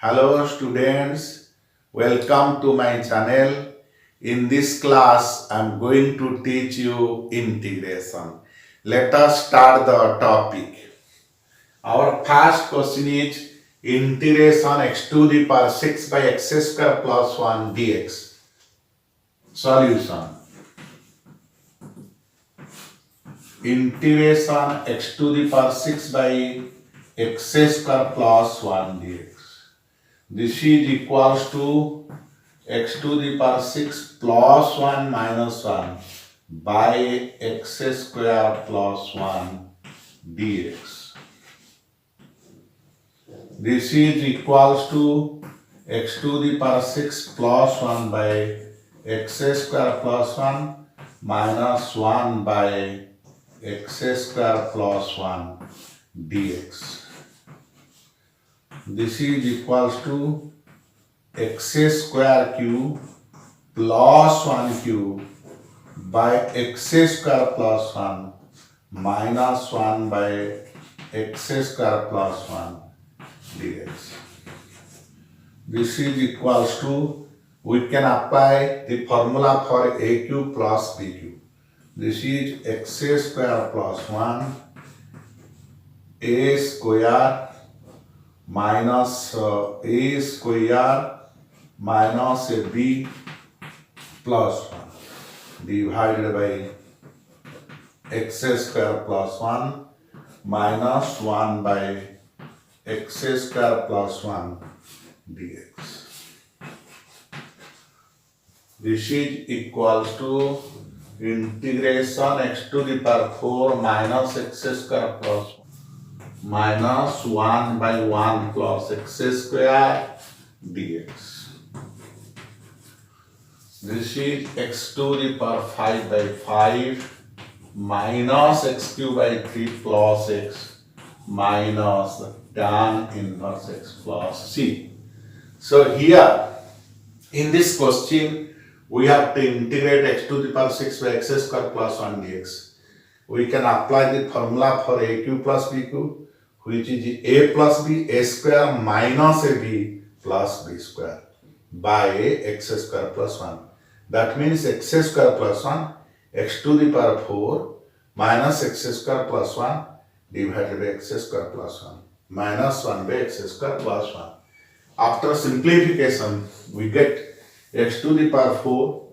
Hello students, welcome to my channel. In this class, I am going to teach you integration. Let us start the topic. Our first question is integration x to the power 6 by x square plus 1 dx. Solution. Integration x to the power 6 by x square plus 1 dx. This is equals to x to the power 6 plus 1 minus 1 by x square plus 1 dx. This is equals to x to the power 6 plus 1 by x square plus 1 minus 1 by x square plus 1 dx. This is equals to x square cube plus 1 cube by x square plus 1 minus 1 by x square plus 1 dx. This is equals to, we can apply the formula for a cube plus b cube. This is x square plus 1 a square minus a square minus a b plus 1 divided by x square plus 1 minus 1 by x square plus 1 dx. This is equals to integration x to the power 4 minus x square plus 1 minus 1 by 1 plus x square dx. This is x to the power 5 by 5 minus x cube by 3 plus x minus tan inverse x plus c. So here in this question we have to integrate x to the power 6 by x square plus 1 dx. We can apply the formula for a cube plus b cube, which is a plus b, a square minus a b plus b square by x square plus 1. That means x square plus 1, x to the power 4 minus x square plus 1 divided by x square plus 1 minus 1 by x square plus 1. After simplification, we get x to the power 4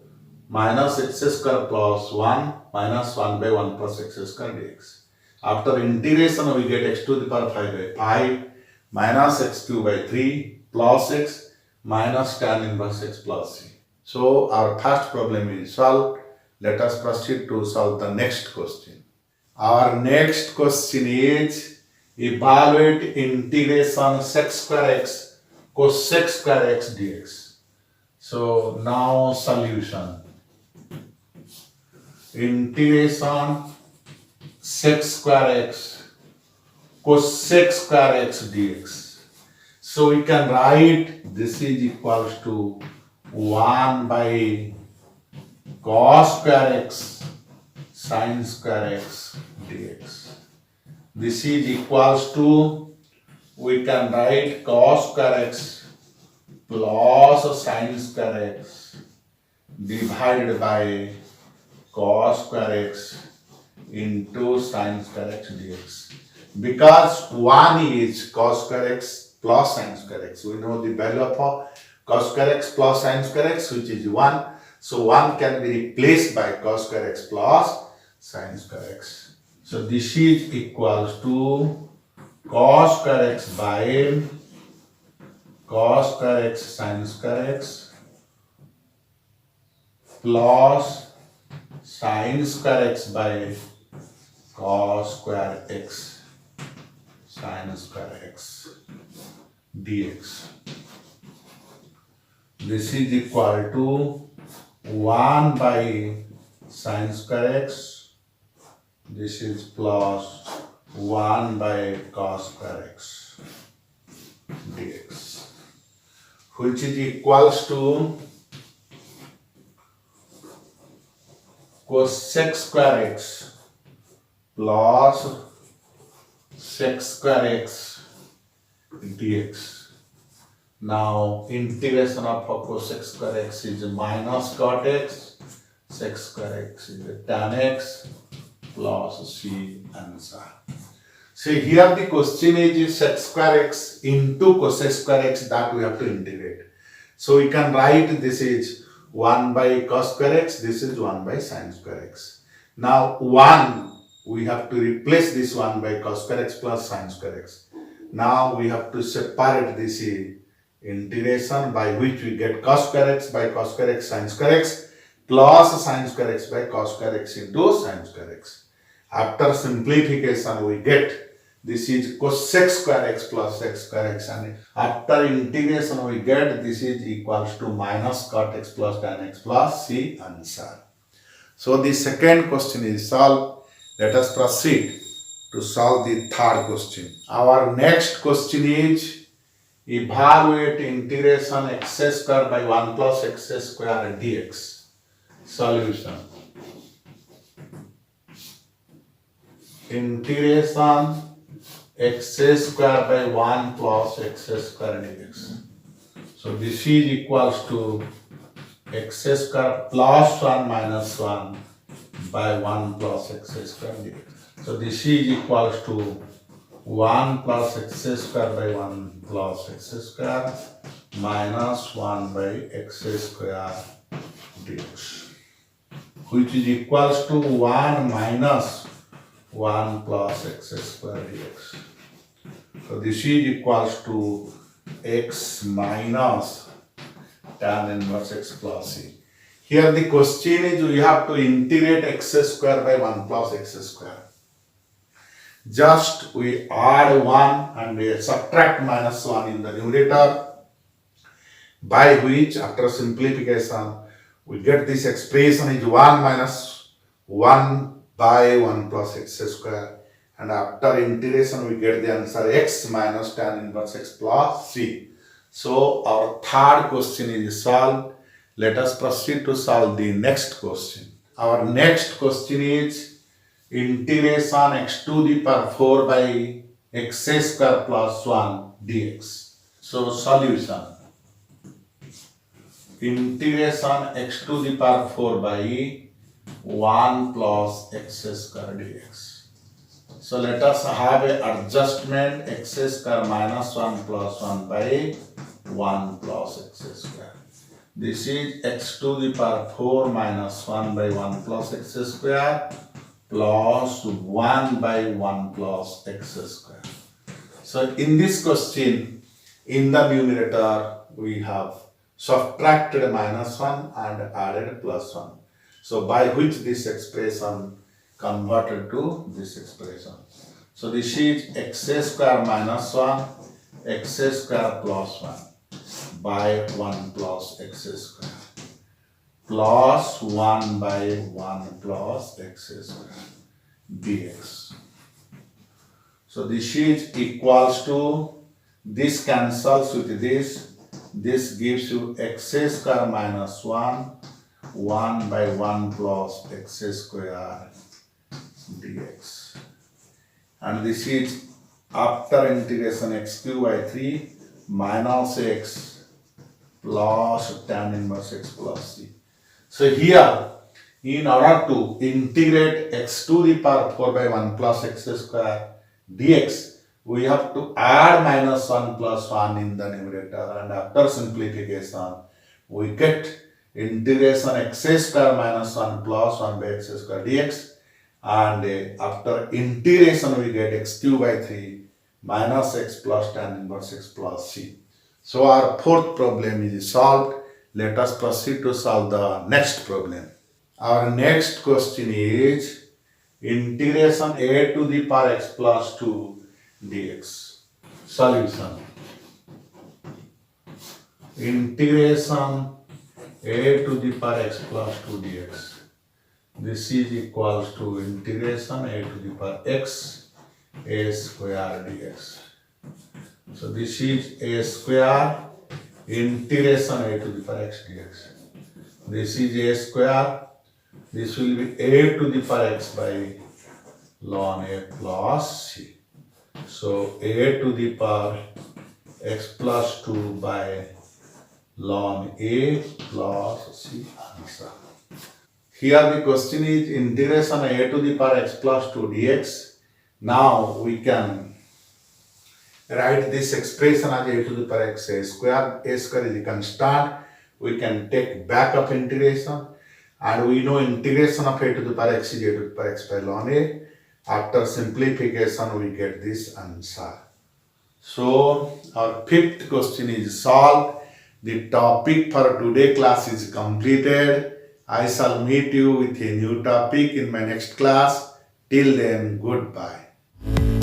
minus x square plus 1 minus 1 by 1 plus x square dx. After integration, we get x to the power 5 by 5 minus x cube by 3 plus x minus tan inverse x plus c. So our first problem is solved. Let us proceed to solve the next question. Our next question is evaluate integration sec square x cosec square x dx. So now solution. Integration sec square x cosec square x dx. So we can write this is equals to 1 by cos square x sin square x dx. This is equals to, we can write cos square x plus sin square x divided by cos square x into sin square x dx. Because 1 is cos square x plus sin square x. We know the value of cos square x plus sin square x, which is 1. So 1 can be replaced by cos square x plus sin square x. So this is equals to cos square x by cos square x sin square x plus sin square x by cos square x sin square x dx. This is equal to 1 by sin square x. This is plus 1 by cos square x dx, which is equals to cosec square x plus sec square x dx. Now integration of cos x square x is minus cot x, sec square x is tan x plus c answer. See here the question is sec square x into cosec square x that we have to integrate. So we can write this is 1 by cos square x, this is 1 by sin square x. Now 1 we have to replace this 1 by cos square x plus sin square x. Now we have to separate this integration by which we get cos square x by cos square x sin square x plus sin square x by cos square x into sin square x. After simplification we get this is cosec square x plus sec square x, and after integration we get this is equals to minus cot x plus tan x plus c answer. So the second question is solved. Let us proceed to solve the third question. Our next question is evaluate integration x square by 1 plus x square dx. Solution. Integration x square by 1 plus x square dx. So this is equals to x square plus 1 minus 1 by 1 plus x square dx. So this is equals to 1 plus x square by 1 plus x square minus 1 by x square dx, which is equals to 1 minus 1 plus x square dx. So this is equals to x minus tan inverse x plus c. Here the question is we have to integrate x square by 1 plus x square. Just we add 1 and we subtract minus 1 in the numerator, by which after simplification we get this expression is 1 minus 1 by 1 plus x square, and after integration we get the answer x minus tan inverse x plus c. So our third question is solved. Let us proceed to solve the next question. Our next question is integration x to the power 4 by x square plus 1 dx. So solution. Integration x to the power 4 by 1 plus x square dx. So let us have an adjustment x square minus 1 plus 1 by 1 plus x square. This is x to the power 4 minus 1 by 1 plus x square plus 1 by 1 plus x square. So in this question, in the numerator we have subtracted minus 1 and added plus 1. So by which this expression converted to this expression. So this is x square minus 1, x square plus 1 by 1 plus x square plus 1 by 1 plus x square dx. So this is equals to, this cancels with this gives you x square minus 1, 1 by 1 plus x square dx. And this is after integration x cube by 3 minus x plus tan inverse x plus c. So here, in order to integrate x to the power 4 by 1 plus x square dx, we have to add minus 1 plus 1 in the numerator, and after simplification, we get integration x square minus 1 plus 1 by x square dx, and after integration we get x cube by 3 minus x plus tan inverse x plus c. So our fourth problem is solved. Let us proceed to solve the next problem. Our next question is integration a to the power x plus 2 dx. Solution. Integration a to the power x plus 2 dx. This is equals to integration a to the power x a square dx. So this is a square integration a to the power x dx. This is a square. This will be a to the power x by ln a plus c. So a to the power x plus 2 by ln a plus c answer. Here the question is integration a to the power x plus 2 dx. Now we can write this expression as a to the power x square. A square is a constant. We can take back of integration, and we know integration of a to the power x is a to the power x by ln a. After simplification we get this answer. So our fifth question is solved. The topic for today class is completed. I shall meet you with a new topic in my next class. Till then, goodbye.